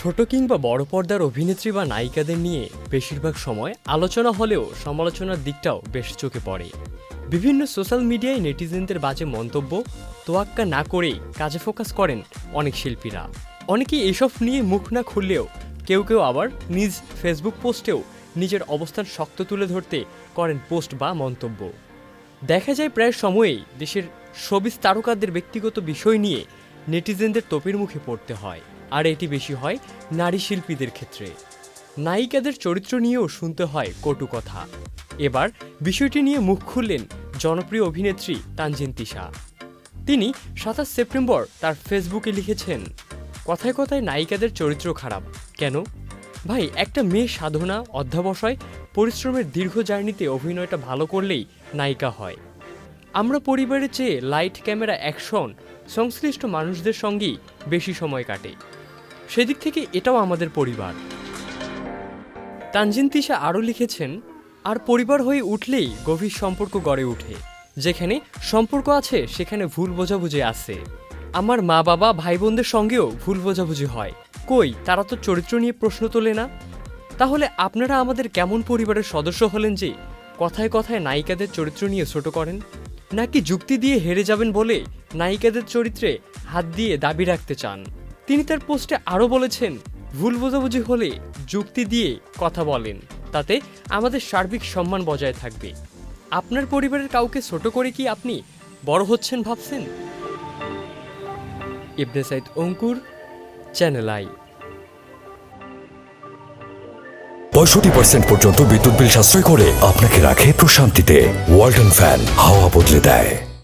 ছোট কিংবা বড় পর্দার অভিনেত্রী বা নায়িকাদের নিয়ে বেশিরভাগ সময় আলোচনা হলেও সমালোচনার দিকটাও বেশ চোখে পড়ে। বিভিন্ন সোশ্যাল মিডিয়ায় নেটিজেনদের বাজে মন্তব্য তোয়াক্কা না করেই কাজে ফোকাস করেন অনেক শিল্পীরা। অনেকেই এসব নিয়ে মুখ না খুললেও কেউ কেউ আবার নিজ ফেসবুক পোস্টেও নিজের অবস্থান শক্ত তুলে ধরতে করেন পোস্ট বা মন্তব্য। দেখা যায় প্রায় সময়েই দেশের শোবিজ তারকাদের ব্যক্তিগত বিষয় নিয়ে নেটিজেনদের তোপের মুখে পড়তে হয়, আর এটি বেশি হয় নারী শিল্পীদের ক্ষেত্রে। নায়িকাদের চরিত্র নিয়েও শুনতে হয় কটু কথা। এবার বিষয়টি নিয়ে মুখ খুললেন জনপ্রিয় অভিনেত্রী তানজিন তিশা। তিনি ২৭ সেপ্টেম্বর তার ফেসবুকে লিখেছেন, কথায় কথায় নায়িকাদের চরিত্র খারাপ কেন? ভাই, একটা মেয়ে সাধনা, অধ্যবসায়, পরিশ্রমের দীর্ঘ জার্নিতে অভিনয়টা ভালো করলেই নায়িকা হয়। আমরা পরিবারের চেয়ে লাইট, ক্যামেরা, অ্যাকশন সংশ্লিষ্ট মানুষদের সঙ্গেই বেশি সময় কাটে। সেদিক থেকে এটাও আমাদের পরিবার। তানজিন তিশা আরও লিখেছেন, আর পরিবার হয়ে উঠলেই গভীর সম্পর্ক গড়ে ওঠে। যেখানে সম্পর্ক আছে সেখানে ভুল বোঝাবুঝি আছে। আমার মা বাবা ভাই বোনদের সঙ্গেও ভুল বোঝাবুঝি হয়, কই তারা তো চরিত্র নিয়ে প্রশ্ন তোলে না। তাহলে আপনারা আমাদের কেমন পরিবারের সদস্য হলেন যে কথায় কথায় নায়িকাদের চরিত্র নিয়ে ছোট করেন? নাকি যুক্তি দিয়ে হেরে যাবেন বলে নায়িকাদের চরিত্রে হাত দিয়ে দাবি রাখতে চান? তিনি তার পোস্টে আরও বলেছেন, ভুল বোঝাবুঝি হলে যুক্তি দিয়ে কথা বলেন, তাতে আমাদের সার্বিক সম্মান বজায় থাকবে। আপনার পরিবারের কাউকে ছোট করে কি আপনি বড় হচ্ছেন ভাবছেন? ইবনে সাইদ অঙ্কুর, চ্যানেল আই। ৬৫% পর্যন্ত বিদ্যুৎ বিল সাশ্রয় করে আপনাকে রাখে প্রশান্তিতে। ওয়ালটন ফ্যান হাওয়া বদলে দেয়।